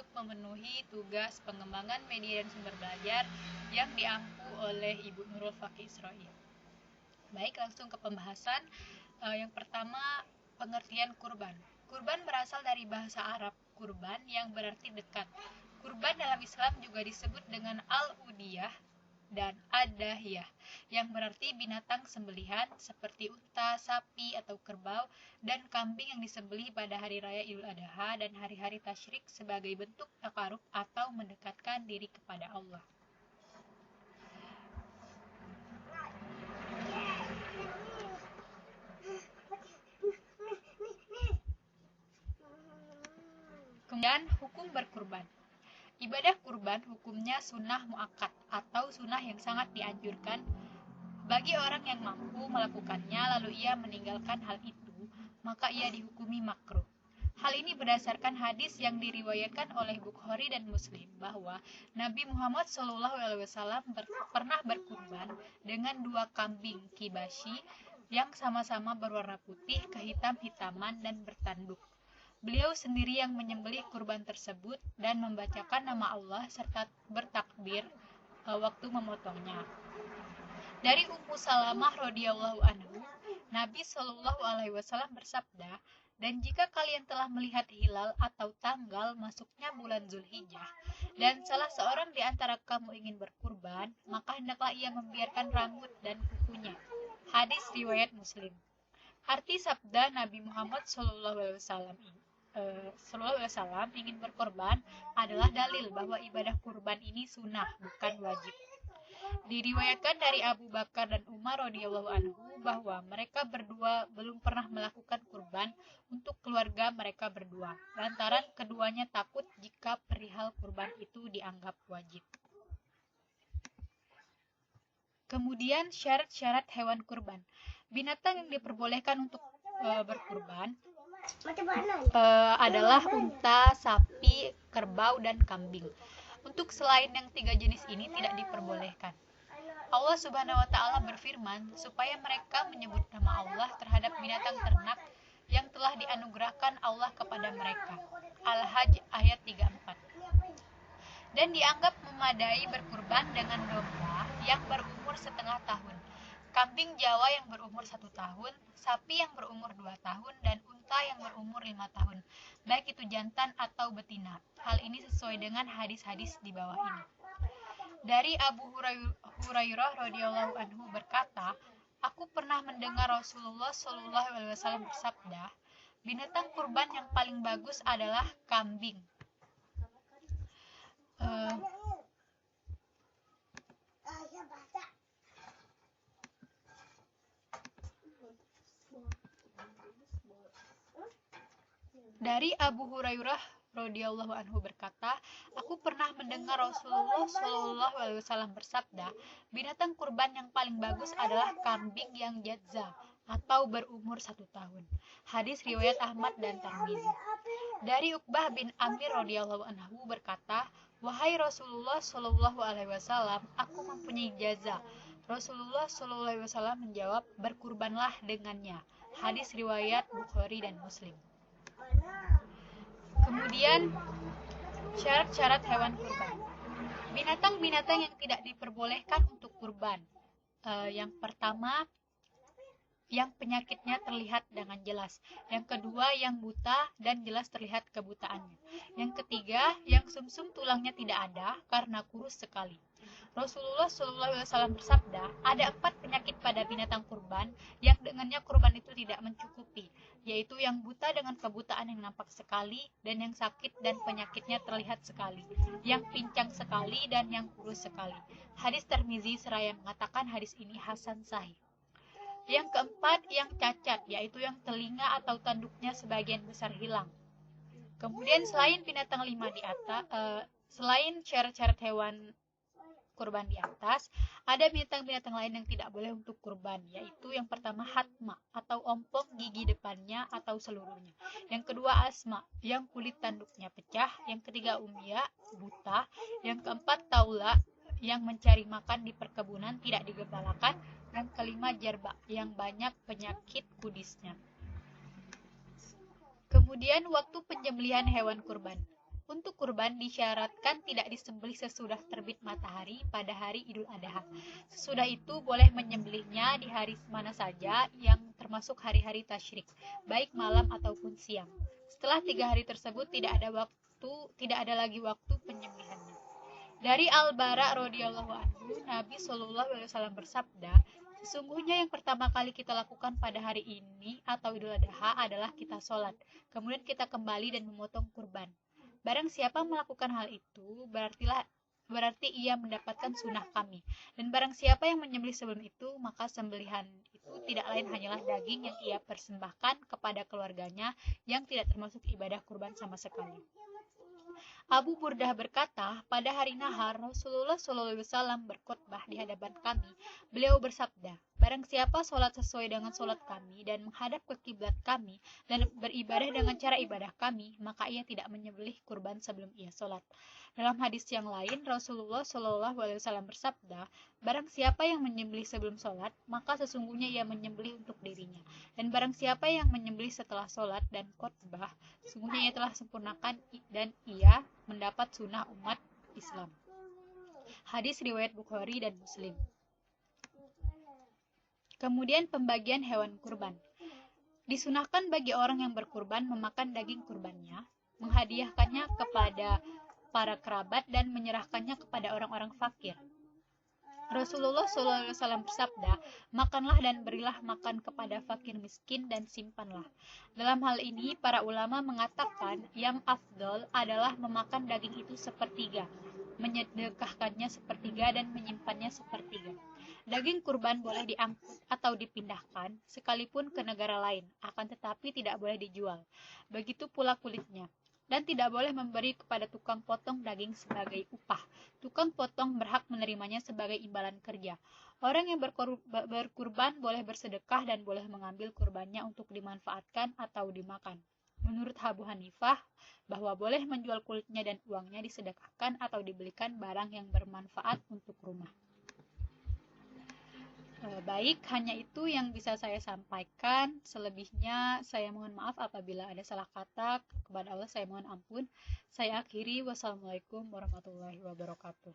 untuk memenuhi tugas pengembangan media dan sumber belajar yang diampu oleh Ibu Nurul Fakih Israil. Baik, langsung ke pembahasan. Yang pertama, pengertian kurban. Kurban berasal dari bahasa Arab kurban yang berarti dekat. Kurban dalam Islam juga disebut dengan al-udiyah dan ad-dahiyah yang berarti binatang sembelihan seperti unta, sapi atau kerbau, dan kambing yang disembelih pada hari raya Idul Adha dan hari-hari tasyrik sebagai bentuk takarub atau mendekatkan diri kepada Allah. Kemudian hukum berkurban. Ibadah kurban hukumnya sunnah muakkad atau sunnah yang sangat dianjurkan bagi orang yang mampu melakukannya lalu ia meninggalkan hal itu, maka ia dihukumi makruh. Hal ini berdasarkan hadis yang diriwayatkan oleh Bukhari dan Muslim bahwa Nabi Muhammad SAW pernah berkurban dengan 2 kambing kibashi yang sama-sama berwarna putih kehitam-hitaman dan bertanduk. Beliau sendiri yang menyembelih kurban tersebut dan membacakan nama Allah serta bertakbir waktu memotongnya. Dari Ummu Salamah radhiyallahu anhu, Nabi Shallallahu alaihi wasallam bersabda, "Dan jika kalian telah melihat hilal atau tanggal masuknya bulan Zulhijjah, dan salah seorang di antara kamu ingin berkurban, maka hendaklah ia membiarkan rambut dan kukunya." Hadis riwayat Muslim. Arti sabda Nabi Muhammad Shallallahu alaihi wasallam ingin berkorban adalah dalil bahwa ibadah kurban ini sunnah, bukan wajib. Diriwayatkan dari Abu Bakar dan Umar radhiyallahu anhu bahwa mereka berdua belum pernah melakukan kurban untuk keluarga mereka berdua, lantaran keduanya takut jika perihal kurban itu dianggap wajib. Kemudian syarat-syarat hewan kurban. Binatang yang diperbolehkan untuk berkurban adalah unta, sapi, kerbau, dan kambing. Untuk selain yang 3 jenis ini tidak diperbolehkan. Allah Subhanahu wa Ta'ala berfirman supaya mereka menyebut nama Allah terhadap binatang ternak yang telah dianugerahkan Allah kepada mereka. Al-Hajj ayat 34. Dan dianggap memadai berkurban dengan domba yang berumur setengah tahun, kambing Jawa yang berumur 1 tahun, sapi yang berumur 2 tahun, dan unta yang berumur 5 tahun, baik itu jantan atau betina. Hal ini sesuai dengan hadis-hadis di bawah ini. Dari Abu Hurairah radhiyallahu anhu berkata, "Aku pernah mendengar Rasulullah SAW bersabda, binatang kurban yang paling bagus adalah kambing." Dari Abu Hurairah radhiyallahu anhu berkata, "Aku pernah mendengar Rasulullah SAW bersabda, binatang kurban yang paling bagus adalah kambing yang jadza atau berumur 1 tahun." Hadis riwayat Ahmad dan Tirmidzi. Dari Uqbah bin Amir radhiyallahu anhu berkata, "Wahai Rasulullah SAW, aku mempunyai jazza." Rasulullah SAW menjawab, "Berkurbanlah dengannya." Hadis riwayat Bukhari dan Muslim. Kemudian syarat-syarat hewan kurban. Binatang-binatang yang tidak diperbolehkan untuk kurban. Yang pertama, yang penyakitnya terlihat dengan jelas. Yang kedua, yang buta dan jelas terlihat kebutaannya. Yang ketiga, yang sumsum tulangnya tidak ada karena kurus sekali. Rasulullah SAW bersabda, ada 4 penyakit pada binatang kurban yang dengannya kurban itu tidak mencukupi, yaitu yang buta dengan kebutaan yang nampak sekali, dan yang sakit dan penyakitnya terlihat sekali, yang pincang sekali, dan yang kurus sekali. Hadis Tirmidzi seraya mengatakan hadis ini hasan sahih. Yang keempat, yang cacat, yaitu yang telinga atau tanduknya sebagian besar hilang. Kemudian selain binatang 5 di atas, selain syarat-syarat hewan kurban di atas, ada binatang-binatang lain yang tidak boleh untuk kurban, yaitu yang pertama hatma atau ompong gigi depannya atau seluruhnya. Yang kedua asma, yang kulit tanduknya pecah. Yang ketiga umya, buta. Yang keempat taula, yang mencari makan di perkebunan tidak digembalakan. Dan kelima jarba, yang banyak penyakit kudisnya. Kemudian waktu penyembelihan hewan kurban. Untuk kurban disyaratkan tidak disembelih sesudah terbit matahari pada hari Idul Adha. Sesudah itu boleh menyembelihnya di hari mana saja yang termasuk hari-hari tasyrik, baik malam ataupun siang. Setelah 3 hari tersebut tidak ada lagi waktu penyembelihannya. Dari Al-Bara radhiyallahu anhu, Nabi Shallallahu alaihi wasallam bersabda, sesungguhnya yang pertama kali kita lakukan pada hari ini atau Idul Adha adalah kita sholat, kemudian kita kembali dan memotong kurban. Barang siapa melakukan hal itu, berarti ia mendapatkan sunnah kami. Dan barang siapa yang menyembelih sebelum itu, maka sembelihan itu tidak lain hanyalah daging yang ia persembahkan kepada keluarganya yang tidak termasuk ibadah kurban sama sekali. Abu Burdah berkata, pada hari nahar Rasulullah SAW berkhutbah di hadapan kami. Beliau bersabda, barang siapa sholat sesuai dengan sholat kami dan menghadap ke kiblat kami dan beribadah dengan cara ibadah kami, maka ia tidak menyembelih kurban sebelum ia sholat. Dalam hadis yang lain, Rasulullah SAW bersabda, barang siapa yang menyembelih sebelum sholat, maka sesungguhnya ia menyembelih untuk dirinya. Dan barang siapa yang menyembelih setelah sholat dan khutbah, sesungguhnya ia telah sempurnakan dan ia mendapat sunnah umat Islam. Hadis riwayat Bukhari dan Muslim. Kemudian pembagian hewan kurban. Disunahkan bagi orang yang berkurban memakan daging kurbannya, menghadiahkannya kepada para kerabat dan menyerahkannya kepada orang-orang fakir. Rasulullah SAW bersabda, makanlah dan berilah makan kepada fakir miskin dan simpanlah. Dalam hal ini, para ulama mengatakan yang afdol adalah memakan daging itu sepertiga, menyedekahkannya sepertiga dan menyimpannya sepertiga. Daging kurban boleh diangkut atau dipindahkan sekalipun ke negara lain, akan tetapi tidak boleh dijual. Begitu pula kulitnya. Dan tidak boleh memberi kepada tukang potong daging sebagai upah. Tukang potong berhak menerimanya sebagai imbalan kerja. Orang yang berkurban boleh bersedekah dan boleh mengambil kurbannya untuk dimanfaatkan atau dimakan. Menurut Abu Hanifah, bahwa boleh menjual kulitnya dan uangnya disedekahkan atau dibelikan barang yang bermanfaat untuk rumah. Baik, hanya itu yang bisa saya sampaikan. Selebihnya saya mohon maaf apabila ada salah kata. Kepada Allah saya mohon ampun. Saya akhiri. Wassalamualaikum warahmatullahi wabarakatuh.